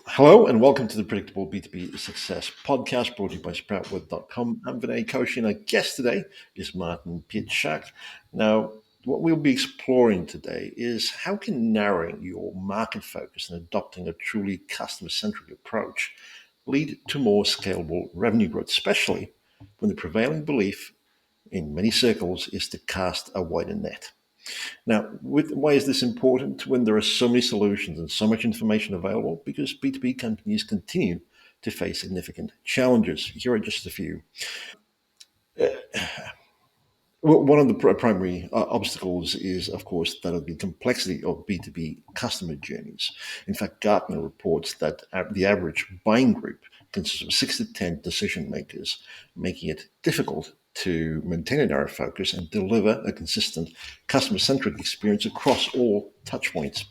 Hello and welcome to the Predictable B2B Success podcast brought to you by Sproutwood.com. I'm Vinay Koshy and our guest today is Martin Pietrzak. Now, what we'll be exploring today is how can narrowing your market focus and adopting a truly customer-centric approach lead to more scalable revenue growth, especially when the prevailing belief in many circles is to cast a wider net. Now, why is this important when there are so many solutions and so much information available? Because B2B companies continue to face significant challenges. Here are just a few. Well, one of the primary obstacles is, of course, that of the complexity of B2B customer journeys. In fact, Gartner reports that the average buying group consists of 6 to 10 decision makers, making it difficult to maintain a narrow focus and deliver a consistent customer-centric experience across all touchpoints.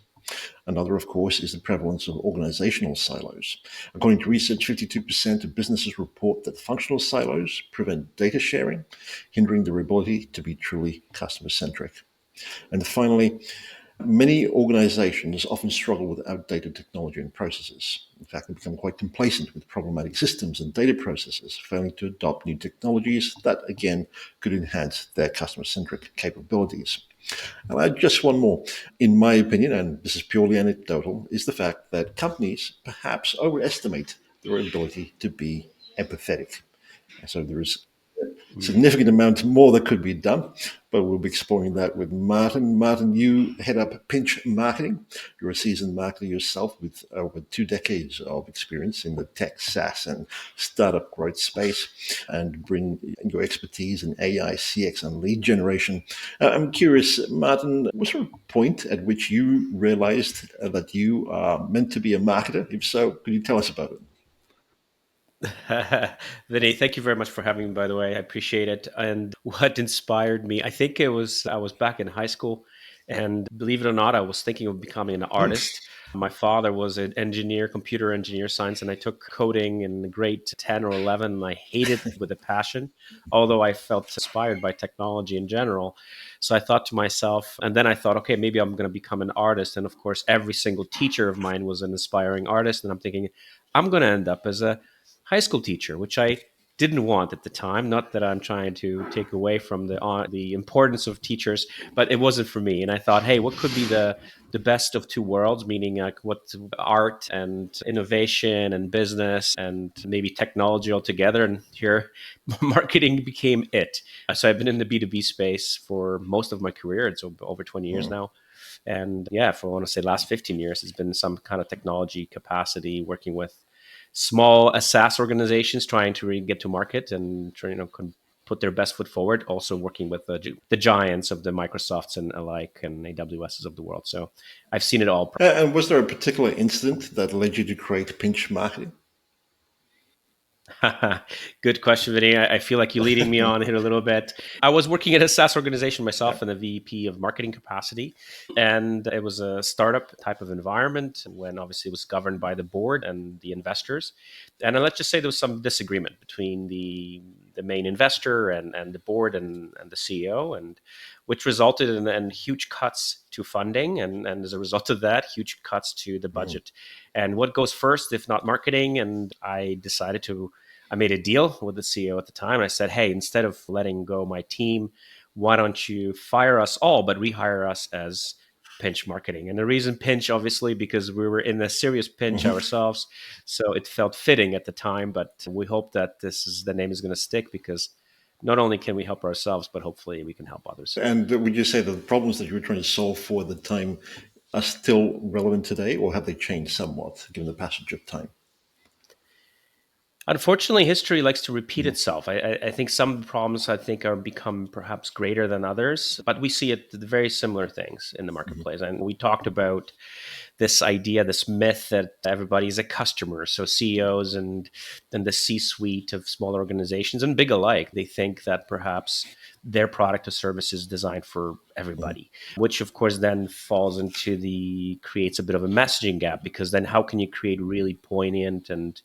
Another, of course, is the prevalence of organizational silos. According to research, 52% of businesses report that functional silos prevent data sharing, hindering their ability to be truly customer centric. And finally, many organizations often struggle with outdated technology and processes. In fact, they become quite complacent with problematic systems and data processes, failing to adopt new technologies that, again, could enhance their customer centric capabilities. I'll add just one more. In my opinion, and this is purely anecdotal, is the fact that companies perhaps overestimate their ability to be empathetic. So there is a significant amount more that could be done, but we'll be exploring that with Martin. Martin, you head up Pinch Marketing. You're a seasoned marketer yourself with over 2 decades of experience in the tech, SaaS, and startup growth space, and bring your expertise in AI, CX, and lead generation. I'm curious, Martin, was there a point at which you realized that you are meant to be a marketer? If so, could you tell us about it? Vinay, thank you very much for having me, by the way. I appreciate it. And what inspired me, I think I was back in high school. And believe it or not, I was thinking of becoming an artist. My father was an engineer, computer engineer science, and I took coding in grade 10 or 11. And I hated it with a passion, although I felt inspired by technology in general. So I thought to myself, and then I thought, okay, maybe I'm going to become an artist. And of course, every single teacher of mine was an inspiring artist. And I'm thinking, I'm going to end up as a high school teacher, which I didn't want at the time. Not that I'm trying to take away from the importance of teachers, but it wasn't for me. And I thought, hey, what could be the best of two worlds? Meaning, like, what art and innovation and business and maybe technology all together. And here, marketing became it. So I've been in the B2B space for most of my career. It's over 20 years now. And yeah, for I want to say last 15 years, it's been some kind of technology capacity working with small SaaS organizations trying to really get to market and try, put their best foot forward. Also working with the giants of the Microsofts and alike and AWSs of the world. So I've seen it all. And was there a particular incident that led you to create Pinch Marketing? Good question, Vinny. I feel like you're leading me on here a little bit. I was working at a SaaS organization myself in the VP of marketing capacity, and it was a startup type of environment when obviously it was governed by the board and the investors. And let's just say there was some disagreement between the main investor and the board and the CEO, and which resulted in huge cuts to funding, and as a result of that, huge cuts to the budget. And what goes first, if not marketing? And I made a deal with the CEO at the time. I said, hey, instead of letting go my team, why don't you fire us all, but rehire us as pinch marketing? And the reason pinch, obviously, because we were in a serious pinch ourselves. So it felt fitting at the time, but we hope that the name is going to stick, because not only can we help ourselves, but hopefully we can help others. And would you say that the problems that you were trying to solve for at the time are still relevant today, or have they changed somewhat given the passage of time? Unfortunately, history likes to repeat itself. I think some problems I think are become perhaps greater than others, but we see it the very similar things in the marketplace. And we talked about this idea, this myth that everybody is a customer. So CEOs and the C-suite of small organizations and big alike, they think that perhaps their product or service is designed for everybody, which of course then falls into creates a bit of a messaging gap, because then how can you create really poignant and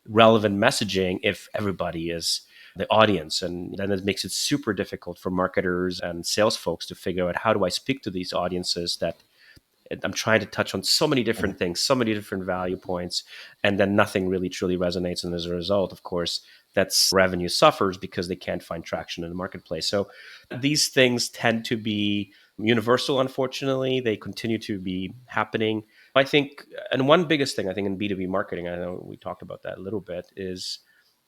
relevant messaging if everybody is the audience? And then it makes it super difficult for marketers and sales folks to figure out, how do I speak to these audiences that I'm trying to touch on so many different things, so many different value points, and then nothing really truly resonates. And as a result, of course, that's revenue suffers because they can't find traction in the marketplace. So these things tend to be universal, unfortunately. They continue to be happening. I think, and one biggest thing I think in B2B marketing, I know we talked about that a little bit, is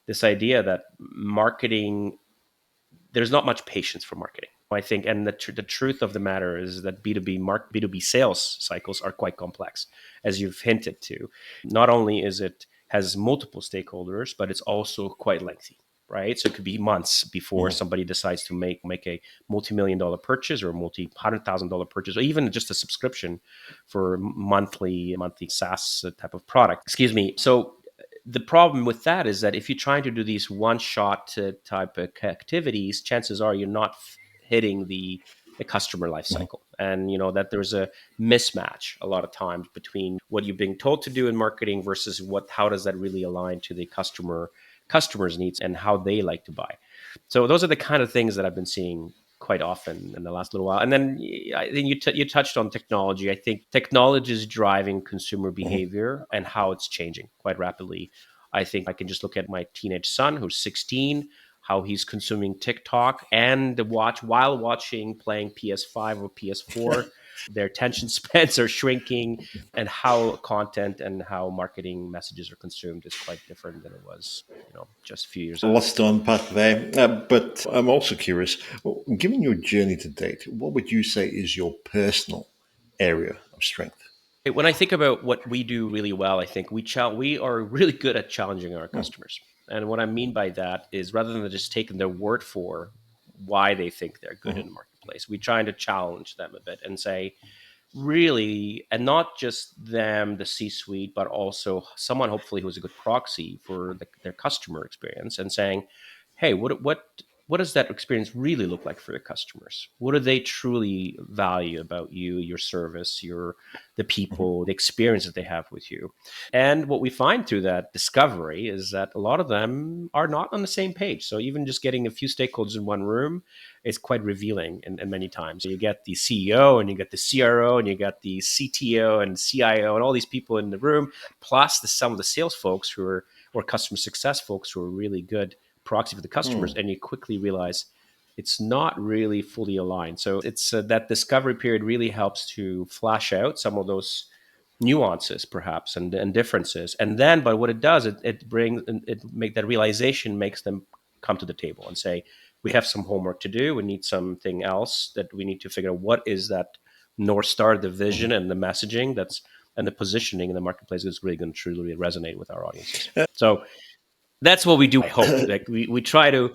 this idea that marketing, there's not much patience for marketing. I think, and the truth of the matter is that B2B sales cycles are quite complex, as you've hinted to. Not only is it has multiple stakeholders, but it's also quite lengthy, right? So it could be months before Mhm. somebody decides to make a multi-million-dollar purchase or a multi-$100,000 purchase, or even just a subscription for monthly SaaS type of product. Excuse me. So the problem with that is that if you're trying to do these one shot type of activities, chances are you're not hitting the customer life Mhm. cycle, and that there's a mismatch a lot of times between what you're being told to do in marketing versus how does that really align to the customer's needs and how they like to buy. So those are the kind of things that I've been seeing quite often in the last little while. And then I think you touched on technology. I think technology is driving consumer Mhm. behavior and how it's changing quite rapidly. I think I can just look at my teenage son who's 16, how he's consuming TikTok and while watching, playing PS5 or PS4. Their attention spans are shrinking, and how content and how marketing messages are consumed is quite different than it was, just a few years ago. Lots to unpack there. But I'm also curious, given your journey to date, what would you say is your personal area of strength? When I think about what we do really well, I think we are really good at challenging our Hmm. customers. And what I mean by that is rather than just taking their word for why they think they're good in Mhm. the marketplace, we trying to challenge them a bit and say, really, and not just them, the C-suite, but also someone hopefully who's a good proxy for their customer experience, and saying, hey, what does that experience really look like for your customers? What do they truly value about you, your service, the Mhm. people, the experience that they have with you? And what we find through that discovery is that a lot of them are not on the same page. So even just getting a few stakeholders in one room is quite revealing and many times. You get the CEO and you get the CRO and you got the CTO and CIO and all these people in the room, plus some of the sales folks or customer success folks who are really good proxy for the customers. Hmm. And you quickly realize it's not really fully aligned. So it's that discovery period really helps to flash out some of those nuances perhaps and differences, and then but what it does, it brings it make that realization makes them come to the table and say, we have some homework to do, we need something else, that we need to figure out what is that north star, the Mhm. vision and the messaging that's and the positioning in the marketplace is really going to truly resonate with our audiences. So that's what we do. I hope like we try to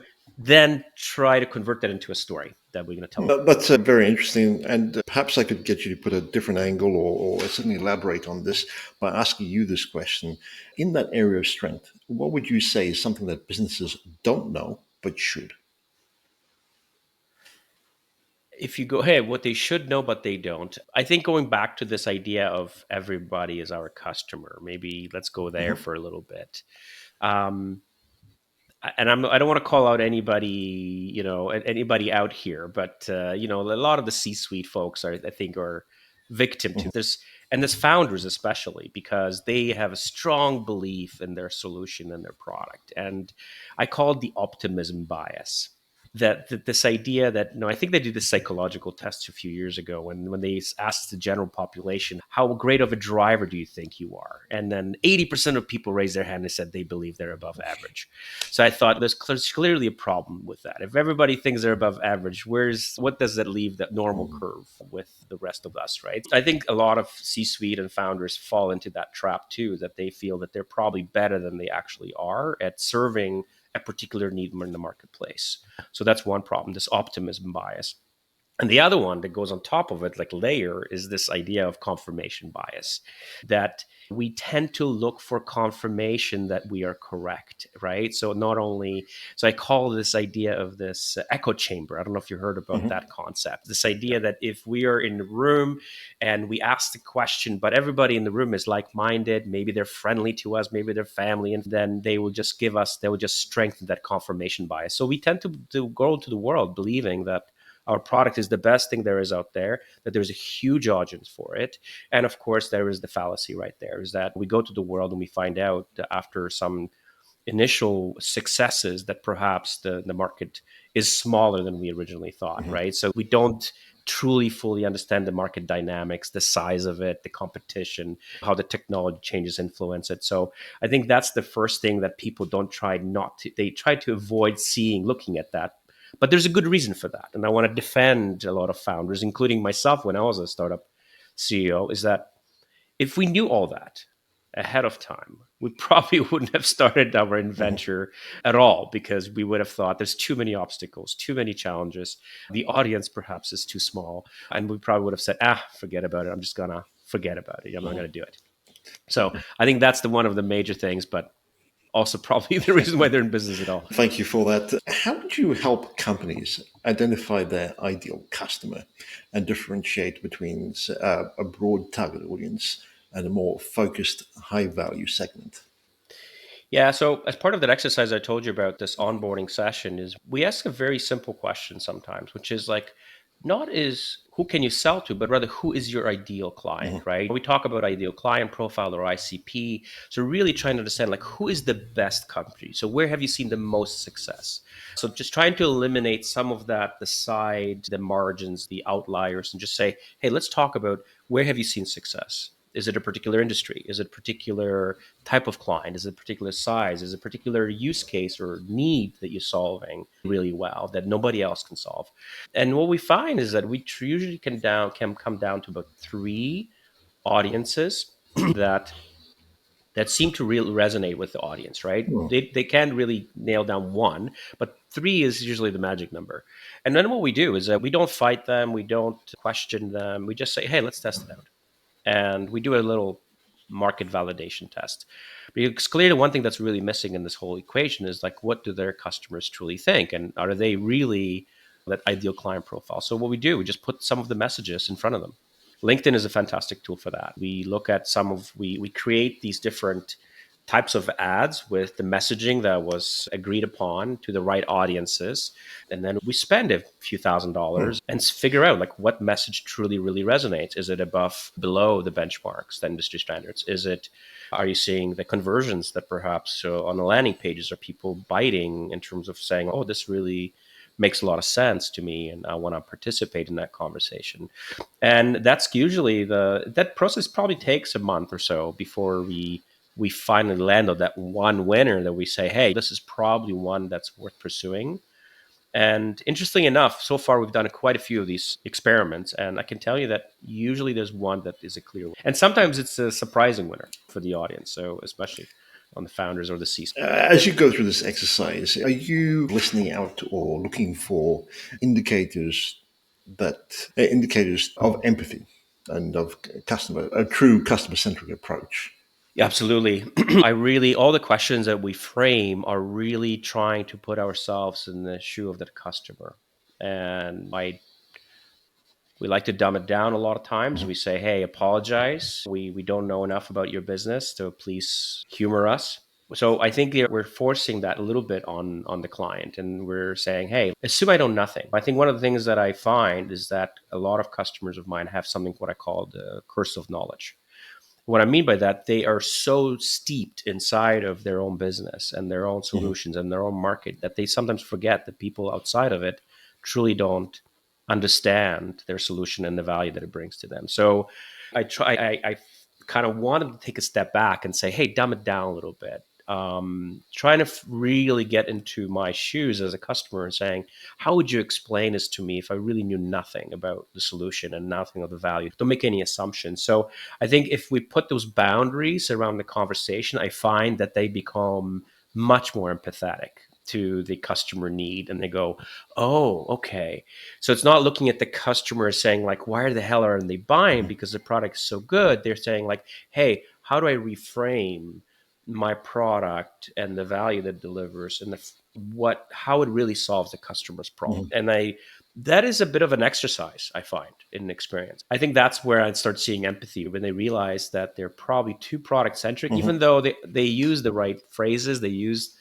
convert that into a story that we're going to tell them. That's very interesting. And perhaps I could get you to put a different angle or certainly elaborate on this by asking you this question. In that area of strength, what would you say is something that businesses don't know but should? If you go, hey, what they should know but they don't, I think going back to this idea of everybody is our customer, maybe let's go there Mhm. for a little bit. um, and I don't want to call out anybody, anybody out here, but a lot of the C-suite folks I think are victim to Mhm. this, and this founders especially, because they have a strong belief in their solution and their product, and I call it the optimism bias. That this idea that, I think they did this psychological test a few years ago when they asked the general population, how great of a driver do you think you are, and then 80% of people raised their hand and said they believe they're above average. So I thought there's clearly a problem with that. If everybody thinks they're above average, what does that leave that normal Mhm. curve with the rest of us, right? I think a lot of C-suite and founders fall into that trap too, that they feel that they're probably better than they actually are at serving a particular need in the marketplace. So that's one problem, this optimism bias. And the other one that goes on top of it, like layer, is this idea of confirmation bias, that we tend to look for confirmation that we are correct, right? So not only, so I call this idea of this echo chamber. I don't know if you heard about Mhm. that concept. This idea that if we are in the room and we ask the question, but everybody in the room is like-minded, maybe they're friendly to us, maybe they're family, and then they will just strengthen that confirmation bias. So we tend to go to the world believing that our product is the best thing there is out there, that there's a huge audience for it. And of course, there is the fallacy right there, is that we go to the world and we find out that after some initial successes that perhaps the market is smaller than we originally thought, right? So we don't truly fully understand the market dynamics, the size of it, the competition, how the technology changes influence it. So I think that's the first thing that people don't try not to, they try to avoid seeing, looking at that. But there's a good reason for that. And I want to defend a lot of founders, including myself when I was a startup CEO, is that if we knew all that ahead of time, we probably wouldn't have started our adventure at all, because we would have thought there's too many obstacles, too many challenges. The audience perhaps is too small. And we probably would have said, forget about it. I'm just going to forget about it. I'm not going to do it. So I think that's one of the major things, but also probably the reason why they're in business at all. Thank you for that. How would you help companies identify their ideal customer and differentiate between a broad target audience and a more focused, high-value segment? Yeah, so as part of that exercise I told you about, this onboarding session, is we ask a very simple question sometimes, which is like, not is who can you sell to, but rather who is your ideal client, right? We talk about ideal client profile or ICP. So really trying to understand like who is the best company. So where have you seen the most success? So just trying to eliminate some of that, the side, the margins, the outliers, and just say, hey, let's talk about where have you seen success? Is it a particular industry? Is it a particular type of client? Is it a particular size? Is it a particular use case or need that you're solving really well that nobody else can solve? And what we find is that we usually can come down to about three audiences that seem to really resonate with the audience, right? Hmm. They can't really nail down one, but three is usually the magic number. And then what we do is that we don't fight them, we don't question them, we just say, hey, let's test it out. And we do a little market validation test. Because clearly one thing that's really missing in this whole equation is like, what do their customers truly think? And are they really that ideal client profile? So what we do, we just put some of the messages in front of them. LinkedIn is a fantastic tool for that. We look at we create these different types of ads with the messaging that was agreed upon to the right audiences. And then we spend a few $1,000s and figure out like what message truly, really resonates. Is it below the benchmarks, the industry standards? Are you seeing the conversions that perhaps on the landing pages are people biting in terms of saying, oh, this really makes a lot of sense to me and I want to participate in that conversation. And that's usually that process probably takes a month or so before we finally land on that one winner that we say, hey, this is probably one that's worth pursuing. And interestingly enough, so far we've done quite a few of these experiments, and I can tell you that usually there's one that is a clear winner. And sometimes it's a surprising winner for the audience, so especially on the founders or the C-suite. As you go through this exercise, are you listening out or looking for indicators of empathy and of a true customer-centric approach? Yeah, absolutely. All the questions that we frame are really trying to put ourselves in the shoe of the customer. And we like to dumb it down a lot of times. We say, hey, apologize. We don't know enough about your business, so please humor us. So I think we're forcing that a little bit on the client, and we're saying, hey, assume I know nothing. I think one of the things that I find is that a lot of customers of mine have something what I call the curse of knowledge. What I mean by that, they are so steeped inside of their own business and their own solutions and their own market that they sometimes forget that people outside of it truly don't understand their solution and the value that it brings to them. So I kind of wanted to take a step back and say, hey, dumb it down a little bit. Trying to really get into my shoes as a customer and saying, how would you explain this to me if I really knew nothing about the solution and nothing of the value? Don't make any assumptions. So I think if we put those boundaries around the conversation, I find that they become much more empathetic to the customer need, and they go, oh, okay. So it's not looking at the customer saying like, why the hell are they buying because the product is so good? They're saying like, hey, how do I reframe my product and the value that it delivers and how it really solves the customer's problem? And that is a bit of an exercise, I find, in experience. I think that's where I start seeing empathy, when they realize that they're probably too product centric, even though they use the right phrases, they use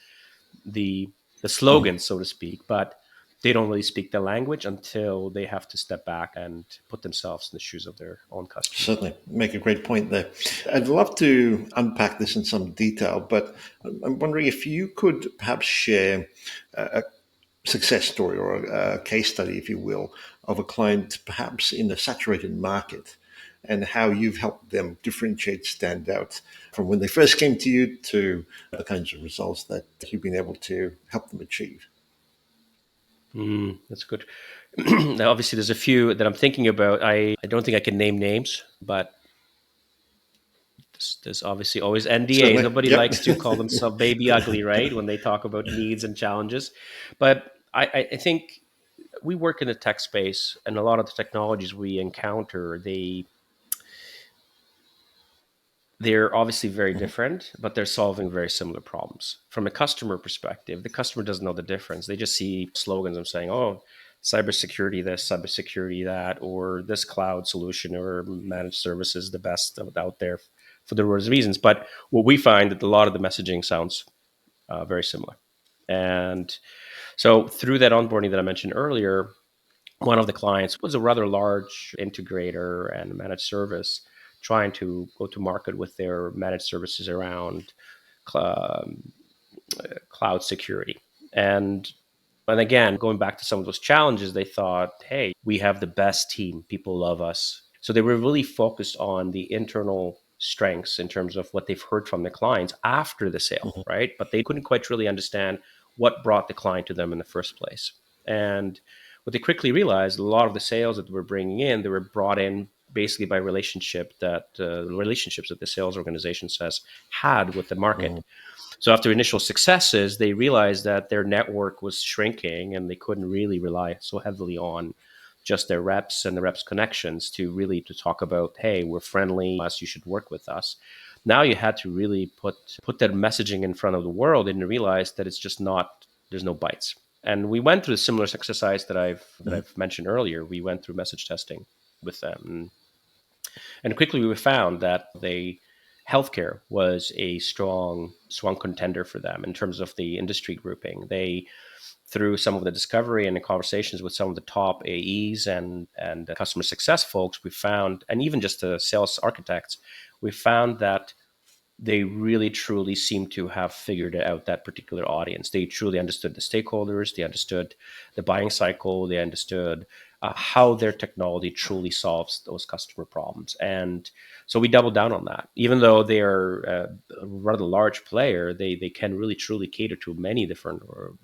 the slogan, so to speak, but they don't really speak the language until they have to step back and put themselves in the shoes of their own customer. Certainly, make a great point there. I'd love to unpack this in some detail, but I'm wondering if you could perhaps share a success story or a case study, if you will, of a client perhaps in a saturated market and how you've helped them differentiate, stand out from when they first came to you to the kinds of results that you've been able to help them achieve. That's good. Now, obviously, there's a few that I'm thinking about. I don't think I can name names, but there's obviously always NDAs. Certainly, Nobody yep. likes to call themselves baby ugly, right? When they talk about needs and challenges. But I think we work in the tech space, and a lot of the technologies we encounter, they're obviously very Mhm, different, but they're solving very similar problems. From a customer perspective, the customer doesn't know the difference. They just see slogans of saying, oh, cybersecurity this, cybersecurity that, or this cloud solution or managed services, the best out there for the reasons. But what we find that a lot of the messaging sounds very similar. And so through that onboarding that I mentioned earlier, one of the clients was a rather large integrator and managed service trying to go to market with their managed services around cl- cloud security. And again, going back to some of those challenges, they thought, hey, we have the best team. People love us. So they were really focused on the internal strengths in terms of what they've heard from the clients after the sale, mhm, right? But they couldn't quite really understand what brought the client to them in the first place. And what they quickly realized, a lot of the sales that we're bringing in, they were brought in basically by relationships that the sales organizations has had with the market. mhm, So after initial successes, they realized that their network was shrinking and they couldn't really rely so heavily on just their reps and the reps connections to talk about, hey, we're friendly, us, you should work with us. Now you had to really put that messaging in front of the world and realize that it's just not, there's no bites. And we went through a similar exercise that mhm, I've mentioned earlier. We went through message testing with them, and quickly we found that healthcare was a strong contender for them in terms of the industry grouping. They, through some of the discovery and the conversations with some of the top AEs and customer success folks, we found, and even just the sales architects, we found that they really truly seem to have figured out that particular audience. They truly understood the stakeholders, they understood the buying cycle, they understood how their technology truly solves those customer problems. And so we doubled down on that. Even though they are a rather large player, they can really truly cater to many different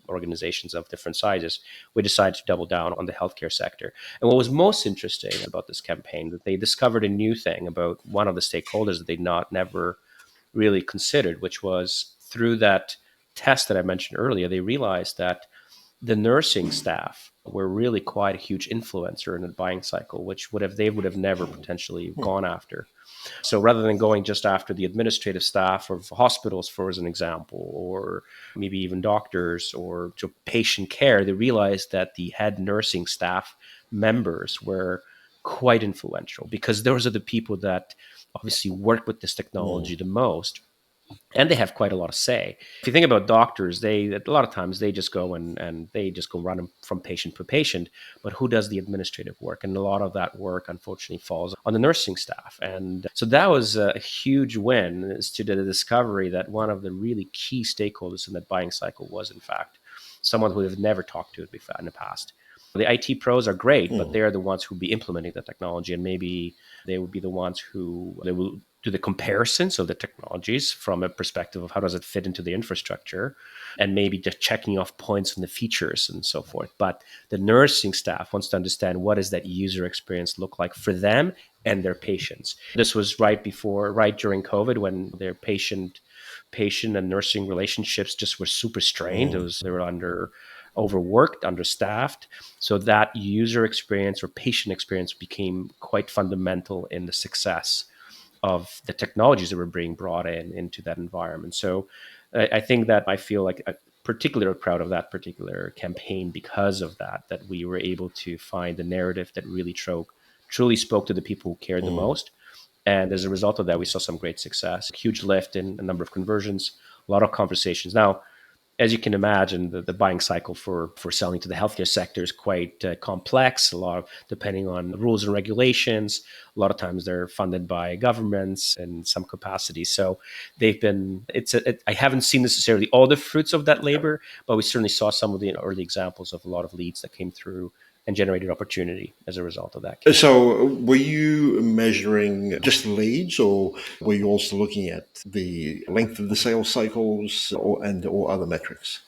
organizations of different sizes. We decided to double down on the healthcare sector. And what was most interesting about this campaign, that they discovered a new thing about one of the stakeholders that they'd not never really considered, which was through that test that I mentioned earlier, they realized that the nursing staff were really quite a huge influencer in the buying cycle, which would have never potentially gone after. So rather than going just after the administrative staff of hospitals, for as an example, or maybe even doctors or to patient care, they realized that the head nursing staff members were quite influential because those are the people that obviously work with this mhm, technology the most, and they have quite a lot of say. If you think about doctors, they a lot of times they just go and they just go run from patient to patient, but who does the administrative work? And a lot of that work unfortunately falls on the nursing staff. And so that was a huge win, is to the discovery that one of the really key stakeholders in that buying cycle was in fact someone who they've never talked to before in the past. The IT pros are great, but mhm, they're the ones who will be implementing the technology, and maybe they would be the ones who they will do the comparisons of the technologies from a perspective of how does it fit into the infrastructure, and maybe just checking off points on the features and so forth. But the nursing staff wants to understand what does that user experience look like for them and their patients. This was right during COVID, when their patient and nursing relationships just were super strained. mhm, They were overworked, understaffed. So that user experience or patient experience became quite fundamental in the success of the technologies that were being brought in into that environment. So I think that I feel like I'm particularly proud of that particular campaign because of that we were able to find the narrative that really truly spoke to the people who cared the mhm. most. And as a result of that, we saw some great success, huge lift in a number of conversions, a lot of conversations. Now, as you can imagine, the buying cycle for selling to the healthcare sector is quite complex. A lot of depending on rules and regulations. A lot of times they're funded by governments in some capacity. So they've been. I haven't seen necessarily all the fruits of that labor, but we certainly saw some of the early examples of a lot of leads that came through and generated opportunity as a result of that. So, were you measuring just leads, or were you also looking at the length of the sales cycles, or other metrics?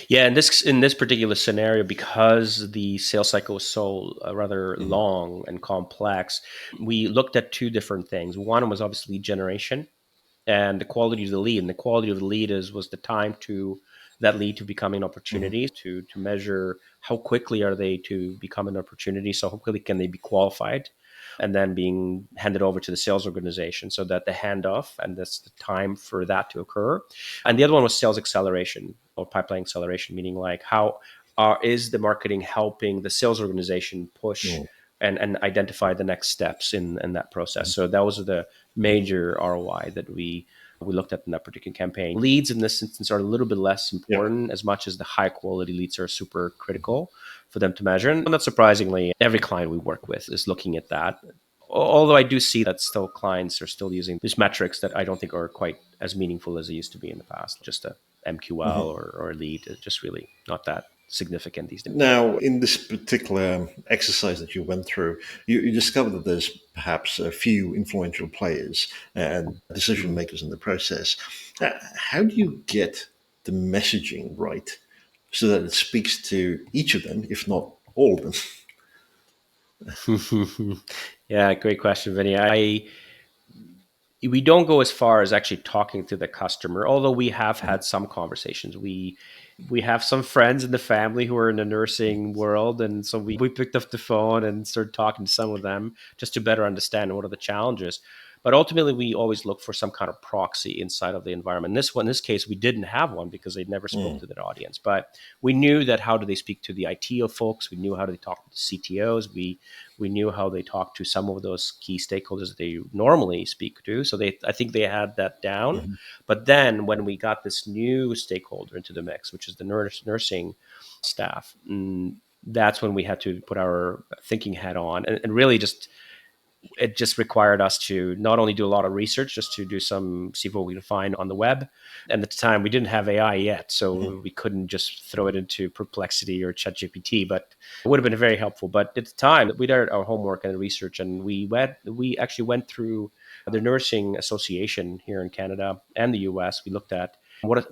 Yeah, in this particular scenario, because the sales cycle was so rather Mm, long and complex, we looked at two different things. One was obviously lead generation and the quality of the lead. And the quality of the lead was the time to that lead to become an mm, opportunity, to measure how quickly are they to become an opportunity. So how quickly can they be qualified and then being handed over to the sales organization, so that the handoff and that's the time for that to occur. And the other one was sales acceleration or pipeline acceleration, meaning like how is the marketing helping the sales organization push mm, and identify the next steps in that process. mm. So that was the major ROI that we looked at in that particular campaign. Leads in this instance are a little bit less Yeah. important, as much as the high quality leads are super critical for them to measure. And not surprisingly, every client we work with is looking at that. Although I do see that still clients are still using these metrics that I don't think are quite as meaningful as they used to be in the past. Just a MQL Mhm. or a lead is just really not that significant these days. Now, in this particular exercise that you went through, you discovered that there's perhaps a few influential players and decision Mhm. makers in the process. How do you get the messaging right so that it speaks to each of them, if not all of them? Yeah, great question, Vinny. We don't go as far as actually talking to the customer, although we have Mhm, had some conversations. We have some friends in the family who are in the nursing world, and so we picked up the phone and started talking to some of them just to better understand what are the challenges. But ultimately, we always look for some kind of proxy inside of the environment. In this case, we didn't have one because they never spoke mm, to their audience. But we knew that how do they speak to the ITO folks? We knew how do they talk to the CTOs. We knew how they talk to some of those key stakeholders that they normally speak to. So I think they had that down. mhm, But then when we got this new stakeholder into the mix, which is the nursing staff, that's when we had to put our thinking hat on and really just it just required us to not only do a lot of research, just to do some see what we can find on the web. And at the time, we didn't have AI yet, mhm, so we couldn't just throw it into Perplexity or ChatGPT. But it would have been very helpful. But at the time, we did our homework and research, and we actually went through the nursing association here in Canada and the US. We looked at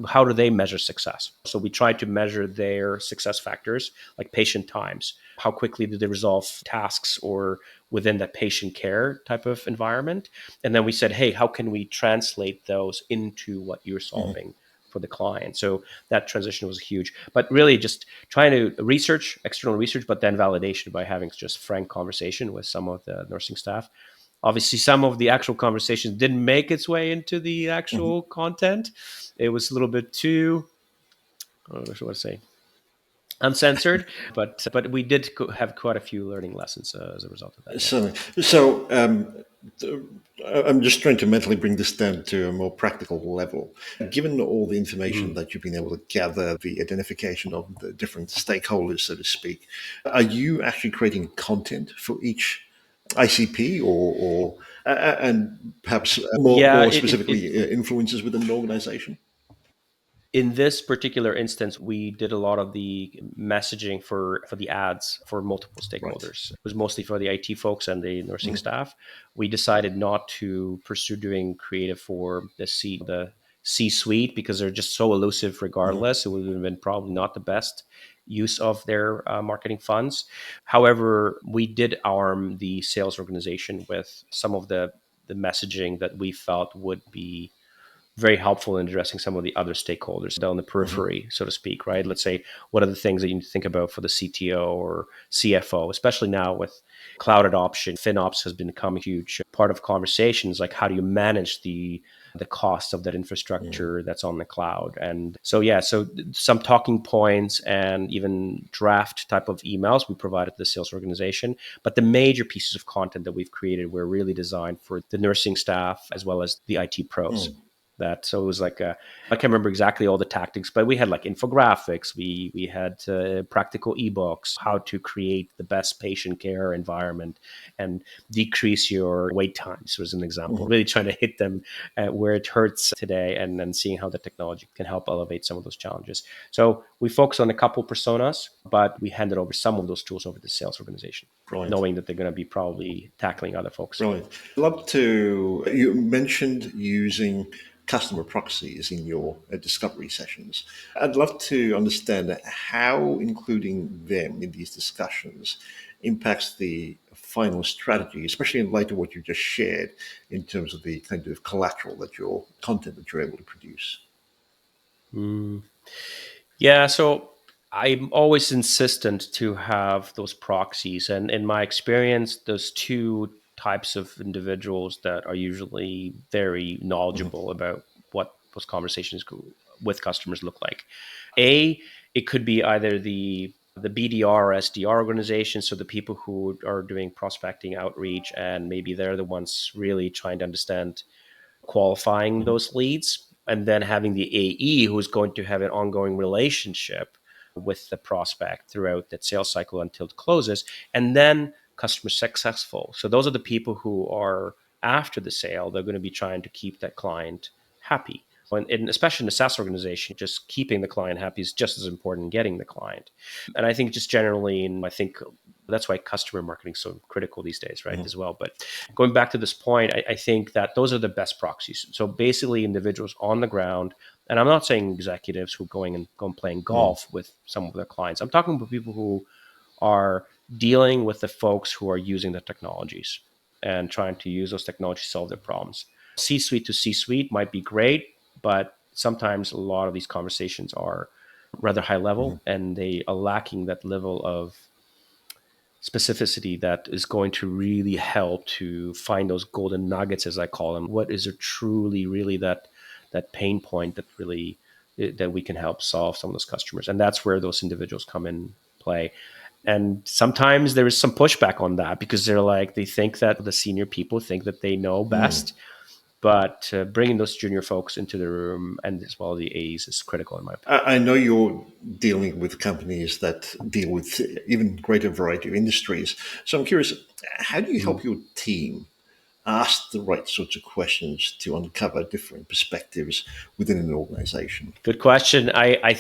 how do they measure success. So we tried to measure their success factors, like patient times. How quickly do they resolve tasks or within that patient care type of environment? And then we said, hey, how can we translate those into what you're mhm. solving for the client? So that transition was huge. But really just trying to research, external research, but then validation by having just frank conversation with some of the nursing staff. Obviously, some of the actual conversations didn't make its way into the Mhm. actual content. It was a little bit too, I don't know what to say, uncensored, but we did have quite a few learning lessons as a result of that. Yeah. So, th- I'm just trying to mentally bring this down to a more practical level. Given all the information Mhm. that you've been able to gather, the identification of the different stakeholders, so to speak, are you actually creating content for each ICP, and perhaps Yeah, more specifically influences within an organization? in this particular instance, we did a lot of the messaging for the ads for multiple Right. stakeholders. It was mostly for the IT folks and the nursing Mhm, staff. We decided not to pursue doing creative for the C suite because they're just so elusive. mhm, Regardless, it would have been probably not the best use of their marketing funds. However, we did arm the sales organization with some of the messaging that we felt would be very helpful in addressing some of the other stakeholders down the mhm, periphery, so to speak, right? Let's say, what are the things that you need to think about for the CTO or CFO, especially now with cloud adoption? FinOps has become a huge part of conversations. Like, how do you manage the cost of that mhm, infrastructure that's on the cloud? And so, yeah, so some talking points and even draft type of emails we provided to the sales organization. But the major pieces of content that we've created were really designed for the nursing staff as well as the IT pros. mhm. that. So it was like I can't remember exactly all the tactics, but we had like infographics, we had practical ebooks, how to create the best patient care environment and decrease your wait times was an example. Really trying to hit them where it hurts today, and then seeing how the technology can help elevate some of those challenges. So we focus on a couple personas, but we handed over some of those tools over to the sales organization, Brilliant. knowing that they're going to be probably tackling other folks. Brilliant. I'd love to, you mentioned using customer proxies in your discovery sessions. I'd love to understand how including them in these discussions impacts the final strategy, especially in light of what you just shared in terms of the kind of collateral that your content that you're able to produce. Mm. Yeah, so I'm always insistent to have those proxies. And in my experience, those two types of individuals that are usually very Mhm. knowledgeable about what those conversations with customers look like. A, it could be either the BDR or SDR organization, so the people who are doing prospecting outreach, and maybe they're the ones really trying to understand qualifying Mhm. those leads, and then having the AE who's going to have an ongoing relationship with the prospect throughout that sales cycle until it closes, and then customer successful. So those are the people who are after the sale, they're going to be trying to keep that client happy. And especially in the SaaS organization, just keeping the client happy is just as important as getting the client. And I think just generally, and I think that's why customer marketing is so critical these days, right, Mhm. as well. But going back to this point, I think that those are the best proxies. So basically, individuals on the ground, and I'm not saying executives who go and playing Mhm. golf with some of their clients. I'm talking about people who are dealing with the folks who are using the technologies and trying to use those technologies to solve their problems. C-suite to C-suite might be great, but sometimes a lot of these conversations are rather high Mhm. level, and they are lacking that level of specificity that is going to really help to find those golden nuggets, as I call them. What is it truly, really that pain point that really that we can help solve some of those customers, and that's where those individuals come in play. And sometimes there is some pushback on that because they think that the senior people think that they know Mhm. best, but bringing those junior folks into the room and as well the A's is critical in my opinion. I know you're dealing with companies that deal with even greater variety of industries. So I'm curious, how do you Mm. help your team ask the right sorts of questions to uncover different perspectives within an organization? Good question. I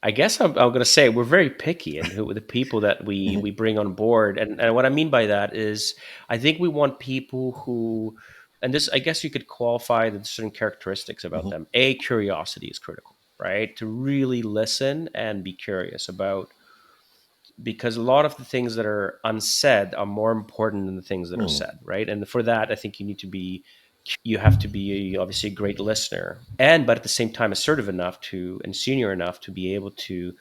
guess I'm going to say we're very picky and who the people that Mhm. we bring on board. And what I mean by that is I think we want people who, and this, I guess you could qualify the certain characteristics about Mhm. them. A, curiosity is critical, right? To really listen and be curious about, because a lot of the things that are unsaid are more important than the things that are Mhm. said, right? And for that, I think you have to be obviously a great listener, and but at the same time assertive enough to and senior enough to be able to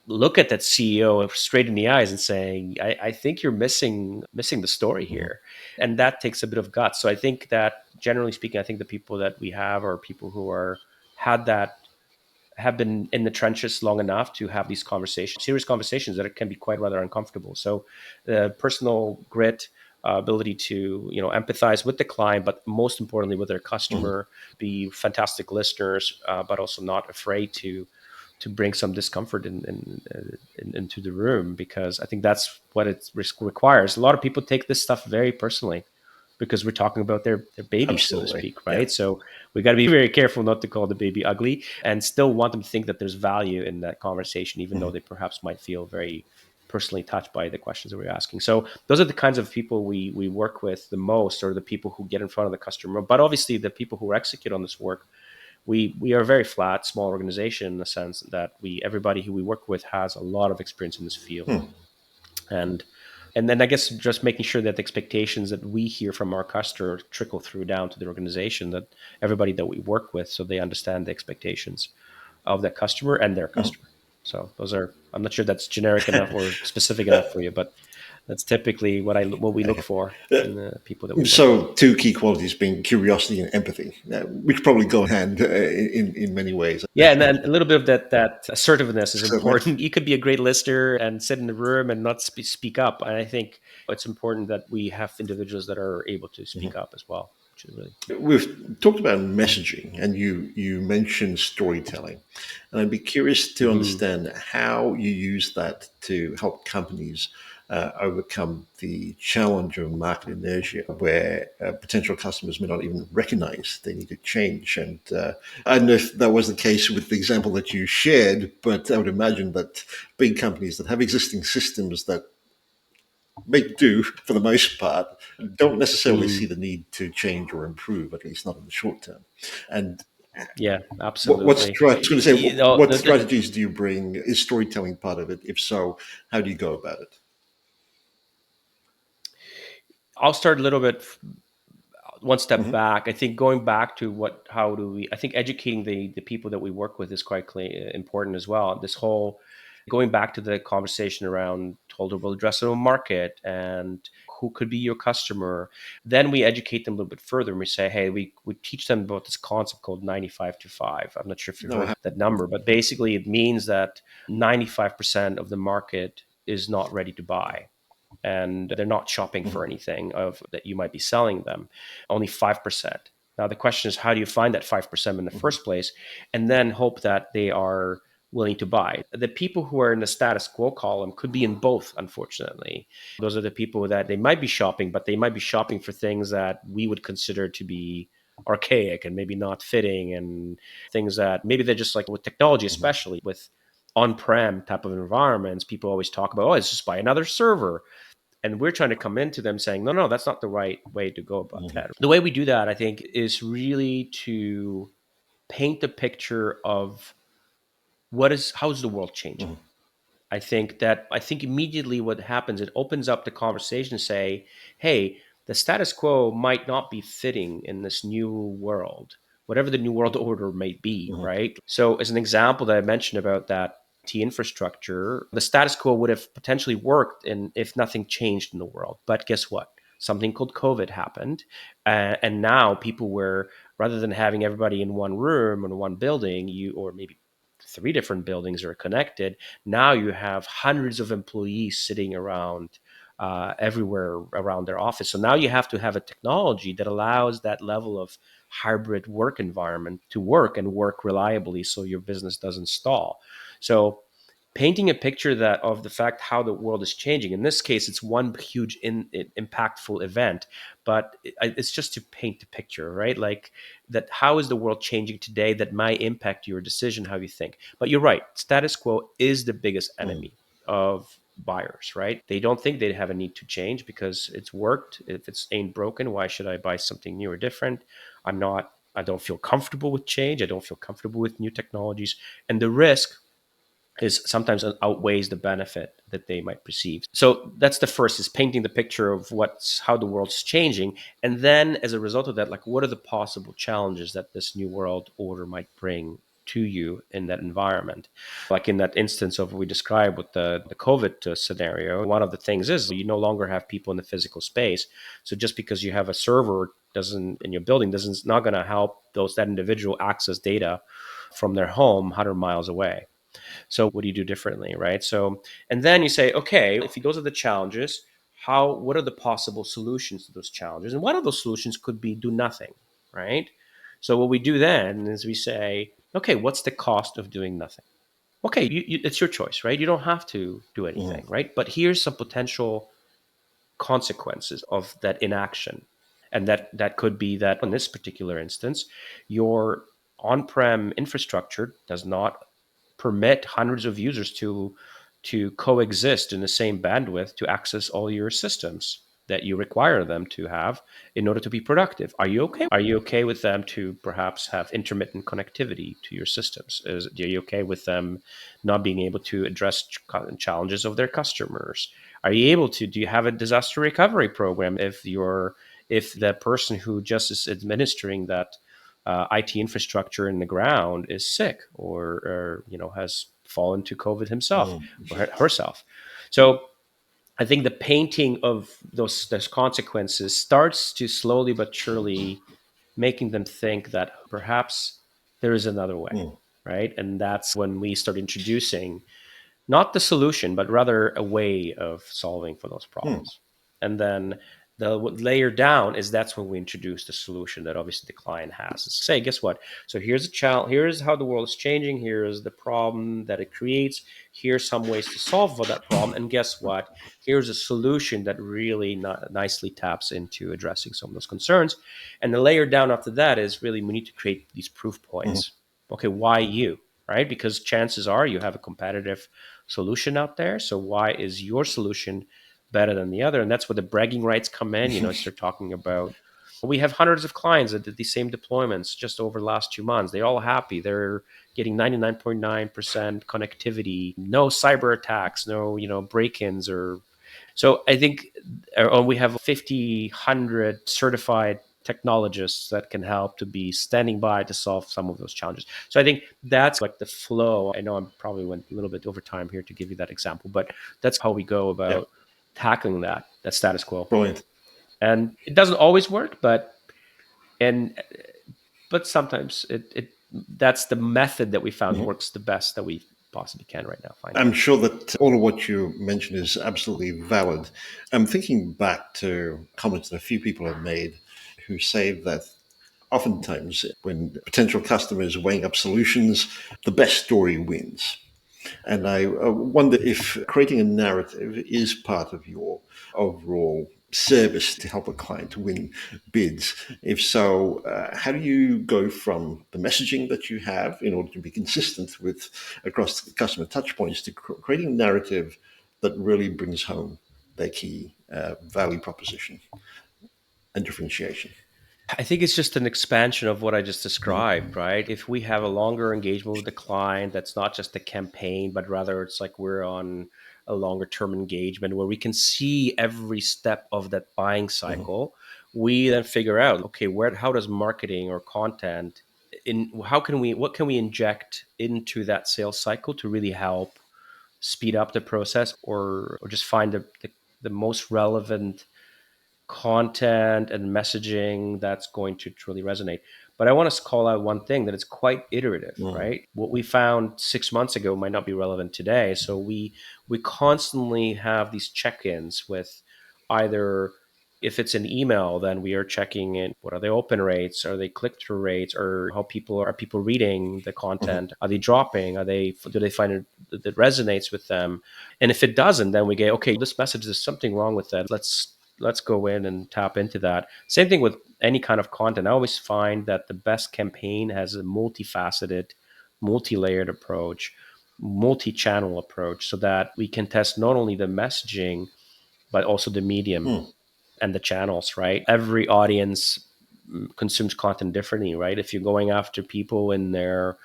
look at that CEO straight in the eyes and saying, I think you're missing the story Mhm. here. And that takes a bit of guts. So I think that generally speaking, I think the people that we have are people who are had that have been in the trenches long enough to have these conversations, serious conversations that can be quite rather uncomfortable. So, personal grit, ability to empathize with the client, but most importantly with their Mhm. customer, be fantastic listeners, but also not afraid to bring some discomfort into the room, because I think that's what it requires. A lot of people take this stuff very personally because we're talking about their babies, so to Absolutely. speak, Yeah. right? So we got to be very careful not to call the baby ugly and still want them to think that there's value in that conversation, even though Mhm. they perhaps might feel very personally touched by the questions that we're asking. So those are the kinds of people we work with the most, or the people who get in front of the customer. But obviously, the people who execute on this work, we are a very flat, small organization in the sense that we everybody who we work with has a lot of experience in this field, Hmm. and and then I guess just making sure that the expectations that we hear from our customer trickle through down to the organization, that everybody that we work with, so they understand the expectations of that customer and their Mhm. customer. So those are, I'm not sure that's generic enough or specific enough for you, but that's typically what we look for in the people that we work with. So, two key qualities being curiosity and empathy, which probably go hand in many ways. Yeah, and then a little bit of that assertiveness is Certainly. important. You could be a great listener and sit in the room and not speak up. And I think it's important that we have individuals that are able to Mhm. speak up as well. which is really We've talked about messaging, and you mentioned storytelling, and I'd be curious to Mhm. understand how you use that to help companies overcome the challenge of market inertia, where potential customers may not even recognize they need to change. And I don't know if that was the case with the example that you shared, but I would imagine that big companies that have existing systems that make do for the most part, don't necessarily see Mhm. the need to change or improve, at least not in the short term. And Yeah, what's absolutely. I was going to say, You know, what strategies do you bring? Is storytelling part of it? If so, how do you go about it? I'll start a little bit one step Hmm. back. I think going back to how do we? I think educating the people that we work with is quite important as well. This whole going back to the conversation around total addressable market and who could be your customer. Then we educate them a little bit further and we say, hey, we teach them about this concept called 95 to 5. I'm not sure if you've No, heard that number, but basically it means that 95% of the market is not ready to buy and they're not shopping for mhm, anything of that you might be selling them. Only 5%. Now the question is, how do you find that 5% in the mhm, first place and then hope that they are willing to buy? The people who are in the status quo column could be in both, unfortunately. Those are the people that they might be shopping, but they might be shopping for things that we would consider to be archaic and maybe not fitting, and things that maybe they're just like with technology, mhm, especially with on-prem type of environments. People always talk about, oh, it's just buy another server, and we're trying to come into them saying, no, no, that's not the right way to go about mhm, that. The way we do that, I think, is really to paint the picture of how's the world changing. mhm, I think immediately what happens, it opens up the conversation to say, hey, the status quo might not be fitting in this new world, whatever the new world order may be, mhm, right? So as an example that I mentioned about that T infrastructure, the status quo would have potentially worked if nothing changed in the world. But guess what? Something called COVID happened. And now people were, rather than having everybody in one room or one building, or maybe three different buildings are connected, now you have hundreds of employees sitting around everywhere around their office. So now you have to have a technology that allows that level of hybrid work environment to work and work reliably so your business doesn't stall. So painting a picture that of the fact how the world is changing. In this case, it's one huge impactful event, but it's just to paint the picture, right? Like that, how is the world changing today that might impact your decision, how you think. But you're right, status quo is the biggest mhm, enemy of buyers, right? They don't think they have a need to change because it's worked. If it's ain't broken, why should I buy something new or different? I don't feel comfortable with change. I don't feel comfortable with new technologies. And the risk is sometimes outweighs the benefit that they might perceive. So that's the first, is painting the picture of how the world's changing. And then as a result of that, like what are the possible challenges that this new world order might bring to you in that environment? Like in that instance of what we described with the COVID scenario, one of the things is you no longer have people in the physical space. So just because you have a server doesn't in your building doesn't not going to help that individual access data from their home 100 miles away. So what do you do differently, right? So, and then you say, okay, if those are the challenges, what are the possible solutions to those challenges? And one of those solutions could be do nothing, right? So what we do then is we say, okay, what's the cost of doing nothing? Okay, it's your choice, right? You don't have to do anything, mhm, right? But here's some potential consequences of that inaction. And that could be that in this particular instance, your on-prem infrastructure does not permit hundreds of users to coexist in the same bandwidth to access all your systems that you require them to have in order to be productive. Are you okay with them to perhaps have intermittent connectivity to your systems? Are you okay with them not being able to address challenges of their customers? Are you able to? Do you have a disaster recovery program if the person who just is administering that IT infrastructure in the ground is sick or has fallen to COVID himself mhm, or herself? So I think the painting of those consequences starts to slowly but surely making them think that perhaps there is another way, mhm, right? And that's when we start introducing not the solution, but rather a way of solving for those mhm, problems. And then The layer down is that's when we introduce the solution that obviously the client has. Say, guess what? So here's a challenge. Here's how the world is changing. Here's the problem that it creates. Here's some ways to solve for that problem. And guess what? Here's a solution that really nicely taps into addressing some of those concerns. And the layer down after that is really we need to create these proof Mhm. points. Okay, why you? Right? Because chances are you have a competitive solution out there. So why is your solution better than the other? And that's where the bragging rights come in. Start talking about, we have hundreds of clients that did the same deployments just over the last 2 months. They're all happy. They're getting 99.9% connectivity, no cyber attacks, no, break-ins or so. I think we have 50, 100 certified technologists that can help to be standing by to solve some of those challenges. So I think that's like the flow. I know I'm probably went a little bit over time here to give you that example, but that's how we go Yeah, about tackling that status quo. brilliant. And it doesn't always work, and but sometimes it that's the method that we found Mhm. works the best that we possibly can right now find. I'm sure that all of what you mentioned is absolutely valid. I'm thinking back to comments that a few people have made who say that oftentimes when potential customers are weighing up solutions, the best story wins. And I wonder if creating a narrative is part of your overall service to help a client to win bids. If so, how do you go from the messaging that you have in order to be consistent with across the customer touch points to creating a narrative that really brings home their key value proposition and differentiation? I think it's just an expansion of what I just Mhm. described, right? If we have a longer engagement with the client, that's not just a campaign, but rather it's like we're on a longer term engagement where we can see every step of that buying Mhm. cycle. We then figure out, okay, how does marketing or content what can we inject into that sales cycle to really help speed up the process or just find the most relevant content and messaging that's going to truly resonate. But I want to call out one thing that it's quite iterative, Mhm. right? What we found 6 months ago might not be relevant today. So we constantly have these check-ins with either, if it's an email, then we are checking in what are the open rates, are they click-through rates, or how people are people reading the Mhm. content, are they dropping, do they find it that resonates with them? And if it doesn't, then we go, okay, this message, there's something wrong with that. Let's go in and tap into that. Same thing with any kind of content. I always find that the best campaign has a multifaceted, multi-layered approach, multi-channel approach, so that we can test not only the messaging but also the medium Mhm. and the channels, right? Every audience consumes content differently, right? If you're going after people in their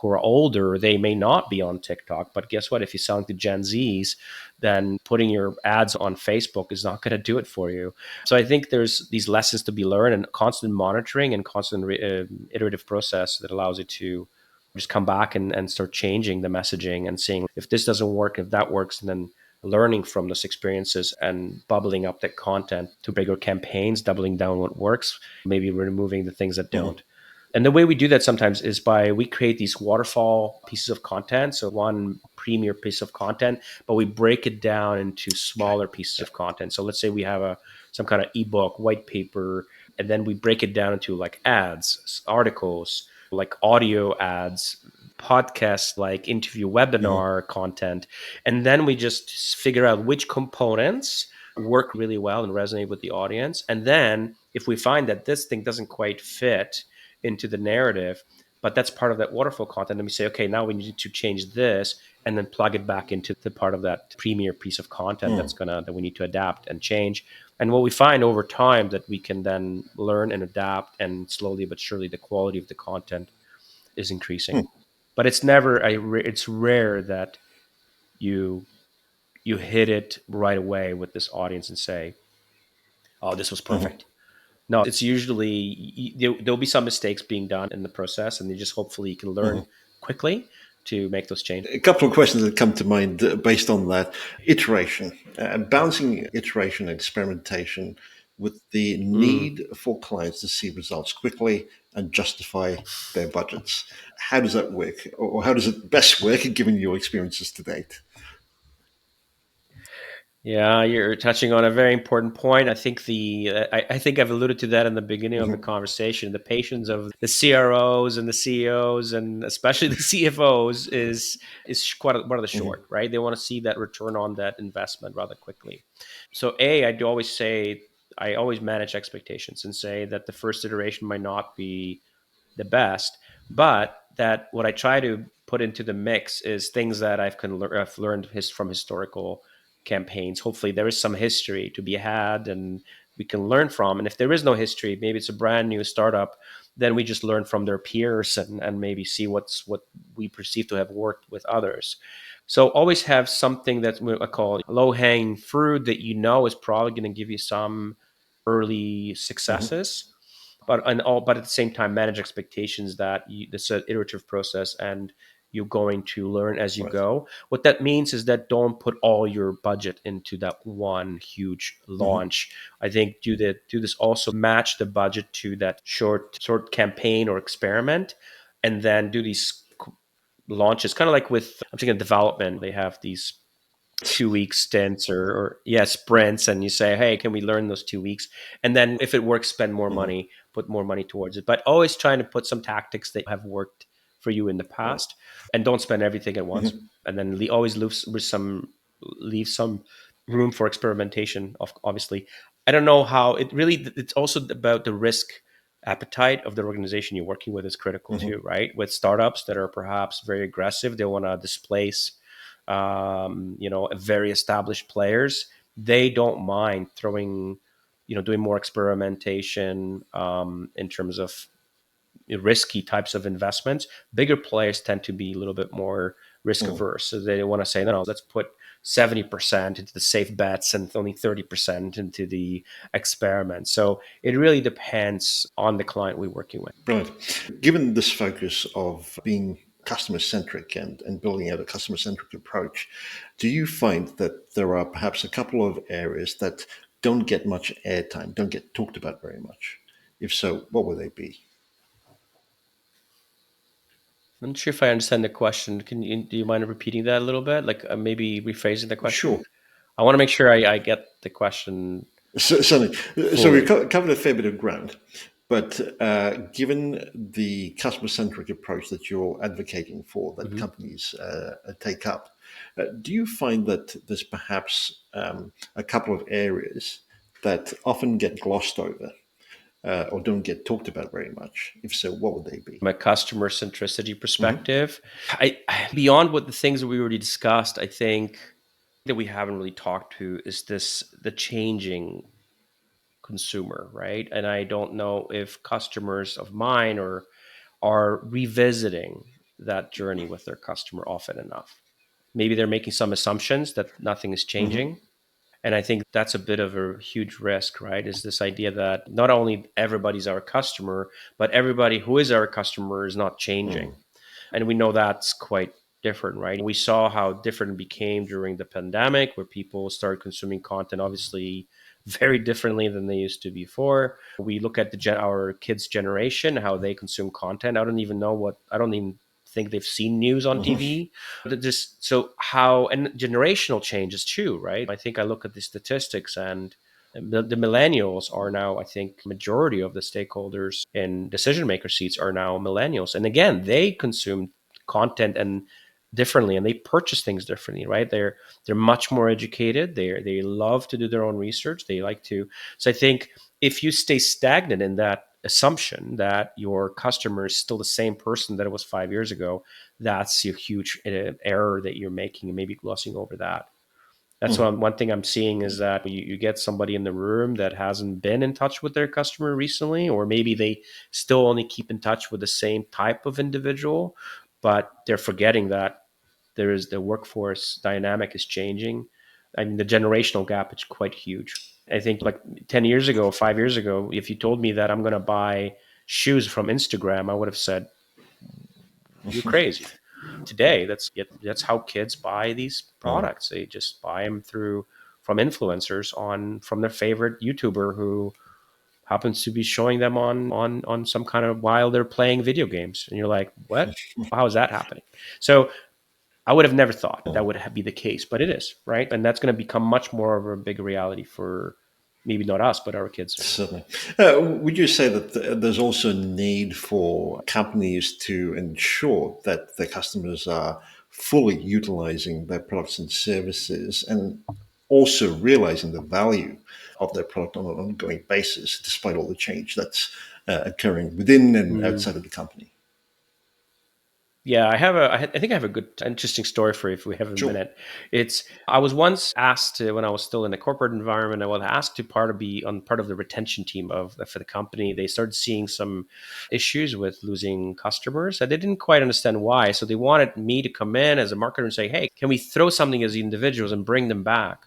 who are older, they may not be on TikTok, but guess what? If you're selling to Gen Zs, then putting your ads on Facebook is not going to do it for you. So I think there's these lessons to be learned and constant monitoring and constant iterative process that allows you to just come back and start changing the messaging and seeing if this doesn't work, if that works, and then learning from those experiences and bubbling up that content to bigger campaigns, doubling down what works, maybe removing the things that Mhm. don't. And the way we do that sometimes is by we create these waterfall pieces of content. So one premier piece of content, but we break it down into Okay. smaller pieces Yeah. of content. So let's say we have some kind of ebook, white paper, and then we break it down into like ads, articles, like audio ads, podcast, like interview Mhm. webinar content. And then we just figure out which components work really well and resonate with the audience. And then if we find that this thing doesn't quite fit into the narrative, but that's part of that waterfall content, then we say, okay, now we need to change this and then plug it back into the part of that premier piece of content Mhm. that we need to adapt and change. And what we find over time that we can then learn and adapt, and slowly but surely the quality of the content is increasing. Mhm. But it's never it's rare that you you hit it right away with this audience and say, oh, this was Mhm. perfect. No, it's usually there'll be some mistakes being done in the process, and you just hopefully you can learn Mhm. quickly to make those changes. A couple of questions that come to mind based on that. Iteration, balancing iteration and experimentation with the Mm. need for clients to see results quickly and justify their budgets. How does that work? Or how does it best work given your experiences to date? Yeah, you're touching on a very important point. I think I think I've alluded to that in the beginning of the Hmm. conversation. The patience of the CROs and the CEOs and especially the CFOs is quite one of the short, Hmm. right? They want to see that return on that investment rather quickly. So I do always say I always manage expectations and say that the first iteration might not be the best, but that what I try to put into the mix is things that I've learned from historical campaigns. Hopefully, there is some history to be had, and we can learn from. And if there is no history, maybe it's a brand new startup, then we just learn from their peers and maybe see what we perceive to have worked with others. So always have something that I call low hanging fruit that you know is probably going to give you some early Hmm. successes, but at the same time manage expectations that this is an iterative process and you're going to learn as you Right. go. What that means is that don't put all your budget into that one huge Hmm. launch. I think do this also match the budget to that short campaign or experiment, and then do these launches kind of like with I'm thinking development. They have these 2 week stints or yeah sprints, and you say, hey, can we learn those 2 weeks, and then if it works, spend more Hmm. money, put more money towards it, but always trying to put some tactics that have worked for you in the Right. past, and don't spend everything at once, Hmm. and then always leave some room for experimentation, obviously. I don't know how it really it's also about the risk appetite of the organization you're working with is critical Hmm. too, right? With startups that are perhaps very aggressive, they want to displace very established players. They don't mind throwing, doing more experimentation in terms of risky types of investments. Bigger players tend to be a little bit more risk Hmm. averse. So they want to say, no, let's put 70% into the safe bets and only 30% into the experiment. So it really depends on the client we're working with. Brilliant. Given this focus of being customer centric and building out a customer centric approach, do you find that there are perhaps a couple of areas that don't get much airtime, don't get talked about very much? If so, what would they be? I'm not sure if I understand the question. Do you mind repeating that a little bit? Like maybe rephrasing the question? Sure. I want to make sure I get the question Certainly. So we've fully. covered a fair bit of ground, but given the customer-centric approach that you're advocating for, that Mhm. companies take up, do you find that there's perhaps a couple of areas that often get glossed over or don't get talked about very much? If so, what would they be? From a customer centricity Hmm. perspective, beyond what the things that we already discussed, I think that we haven't really talked to is the changing consumer, right? And I don't know if customers of mine are revisiting that journey with their customer often enough. Maybe they're making some assumptions that nothing is Hmm. changing. And I think that's a bit of a huge risk, right? Is this idea that not only everybody's our customer, but everybody who is our customer is not changing. Hmm. And we know that's quite different, right? We saw how different it became during the pandemic, where people started consuming content obviously very differently than they used to before. We look at our kids' generation, how they consume content. I don't even think they've seen news on Hmm. TV. Just so how, and generational changes too, right? I think I look at the statistics, and the millennials are now, I think, majority of the stakeholders in decision maker seats are now millennials, and again, they consume content and differently, and they purchase things differently, right? They're much more educated. They love to do their own research. They like to. So I think if you stay stagnant in that assumption that your customer is still the same person that it was 5 years ago, that's a huge error that you're making, and maybe glossing over that. That's Hmm. one thing I'm seeing is that you get somebody in the room that hasn't been in touch with their customer recently, or maybe they still only keep in touch with the same type of individual, but they're forgetting that there is the workforce dynamic is changing. I mean, the generational gap is quite huge. I think like 10 years ago, 5 years ago, if you told me that I'm going to buy shoes from Instagram, I would have said, you're crazy. Today, that's how kids buy these Hmm. products. They just buy them from influencers from their favorite YouTuber who happens to be showing them on some kind of while they're playing video games, and you're like, what? How is that happening? So I would have never thought that would be the case, but it is, right? And that's going to become much more of a big reality for maybe not us, but our kids. Certainly. Would you say that there's also a need for companies to ensure that their customers are fully utilizing their products and services and also realizing the value of their product on an ongoing basis, despite all the change that's occurring within and Mm. outside of the company? Yeah, I think I have a good, interesting story for you if we have a Sure. minute. I was once asked to, when I was still in the corporate environment, I was asked to be on part of the retention team for the company. They started seeing some issues with losing customers and they didn't quite understand why. So they wanted me to come in as a marketer and say, hey, can we throw something as individuals and bring them back?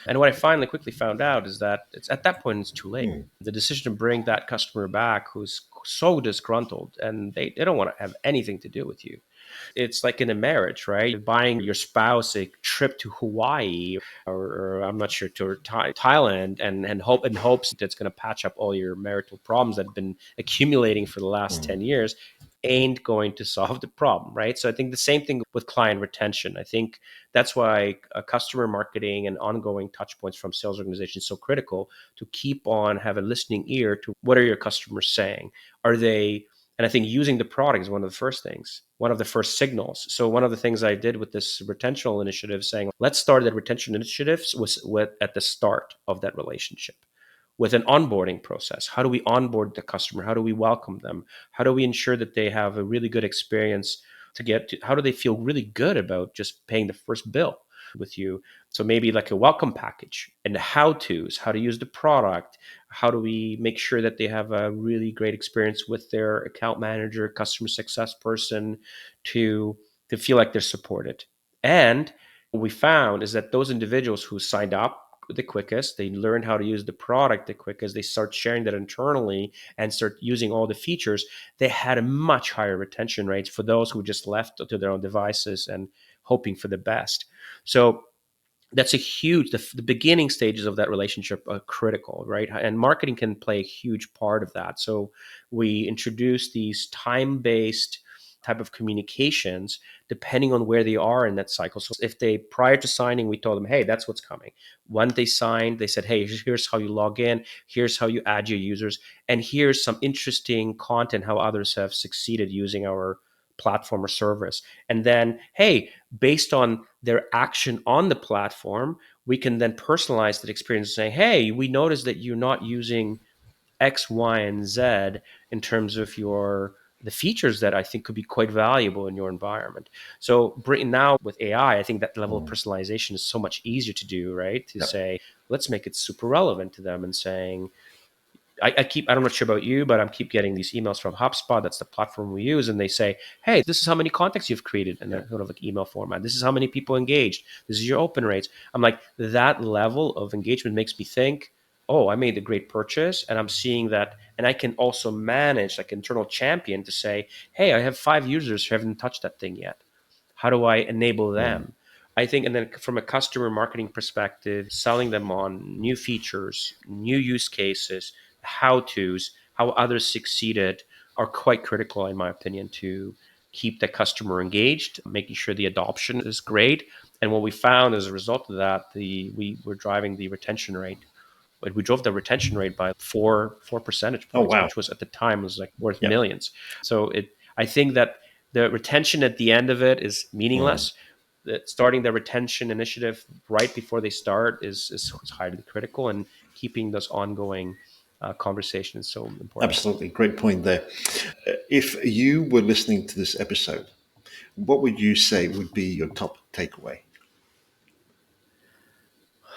And what I finally quickly found out is that it's at that point it's too late. Mm, The decision to bring that customer back who's so disgruntled and they don't want to have anything to do with you. It's like in a marriage, right? Buying your spouse a trip to Hawaii or I'm not sure, to Thailand, and hope in hopes that's going to patch up all your marital problems that have been accumulating for the last mm, 10 years ain't going to solve the problem, right? So I think the same thing with client retention. I think that's why customer marketing and ongoing touch points from sales organizations is so critical, to keep on have a listening ear to what are your customers saying. Are they, and I think using the product is one of the first things, one of the first signals. So one of the things I did with this retention initiative, saying let's start that retention initiatives, was at the start of that relationship with an onboarding process. How do we onboard the customer? How do we welcome them? How do we ensure that they have a really good experience to get to? How do they feel really good about just paying the first bill with you? So maybe like a welcome package and the how to's, how to use the product. How do we make sure that they have a really great experience with their account manager, customer success person, to feel like they're supported? And what we found is that those individuals who signed up the quickest, they learn how to use the product the quickest, they start sharing that internally and start using all the features, they had a much higher retention rates for those who just left to their own devices and hoping for the best. So that's a huge, the beginning stages of that relationship are critical, right? And marketing can play a huge part of that. So we introduce these time-based type of communications depending on where they are in that cycle. So if they, prior to signing, we told them, hey, that's what's coming. When they signed, they said, hey, here's how you log in, here's how you add your users, and here's some interesting content how others have succeeded using our platform or service. And then, hey, based on their action on the platform, we can then personalize that experience and say, hey, we noticed that you're not using X, Y, and Z in terms of the features that I think could be quite valuable in your environment. So now with AI, I think that level of mm. personalization is so much easier to do, right? To Yep. say, let's make it super relevant to them and saying, I'm not sure about you, but I keep getting these emails from HubSpot. That's the platform we use. And they say, hey, this is how many contacts you've created in a Yep. sort of like email format. This is how many people engaged. This is your open rates. I'm like, that level of engagement makes me think, oh, I made a great purchase. And I'm seeing that. And I can also manage like internal champion to say, hey, I have 5 users who haven't touched that thing yet. How do I enable Mm, them? I think, and then from a customer marketing perspective, selling them on new features, new use cases, how to's, how others succeeded are quite critical, in my opinion, to keep the customer engaged, making sure the adoption is great. And what we found as a result of that, we were driving the retention rate. But we drove the retention rate by four percentage oh, points, wow. which was at the time was like worth Yep. millions. So I think that the retention at the end of it is Mm. meaningless. That starting the retention initiative right before they start is highly critical, and keeping those ongoing conversations so important. Absolutely. Great point there. If you were listening to this episode, what would you say would be your top takeaway?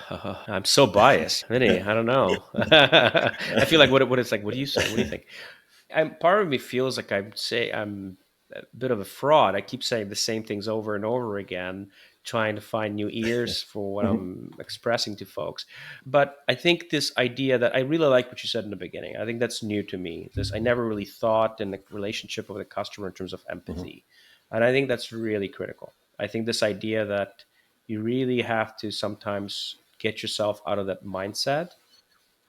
I'm so biased, Vinny. I don't know. I feel like what it's like. What do you say? What do you think? Part of me feels like I'm a bit of a fraud. I keep saying the same things over and over again, trying to find new ears for what Mhm, I'm expressing to folks. But I think this idea that I really like what you said in the beginning. I think that's new to me. This I never really thought in the relationship with the customer in terms of mhm, empathy, and I think that's really critical. I think this idea that you really have to sometimes get yourself out of that mindset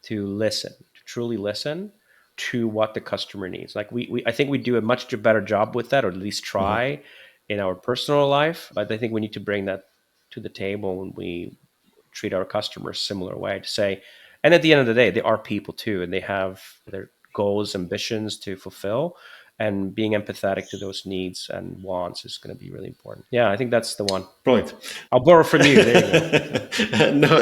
to listen, to truly listen to what the customer needs. Like I think we do a much better job with that, or at least mhm. try, in our personal life, but I think we need to bring that to the table when we treat our customers similar way to say, and at the end of the day, they are people too, and they have their goals, ambitions to fulfill, and being empathetic to those needs and wants is going to be really important. Yeah, I think that's the one. Brilliant. I'll borrow from you. There you go. No,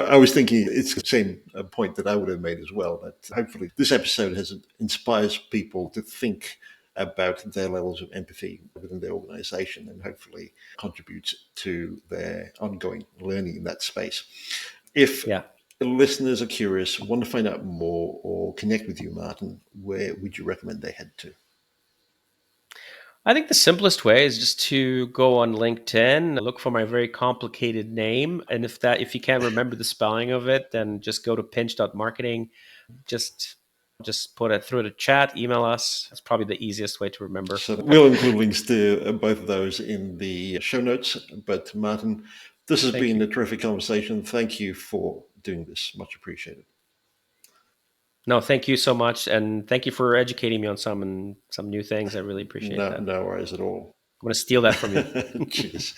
I was thinking it's the same point that I would have made as well. That hopefully this episode has inspires people to think about their levels of empathy within their organization and hopefully contributes to their ongoing learning in that space. If Yeah. listeners are curious, want to find out more or connect with you, Martin, where would you recommend they head to? I think the simplest way is just to go on LinkedIn, look for my very complicated name. And if you can't remember the spelling of it, then just go to pinch.marketing. Just put it through the chat, email us. It's probably the easiest way to remember. So we'll include links to both of those in the show notes. But Martin, this has Thank been you. a terrific conversation. Thank you for doing this. Much appreciated. No, thank you so much. And thank you for educating me on some new things. I really appreciate No, that. no worries at all. I'm going to steal that from you. Cheers.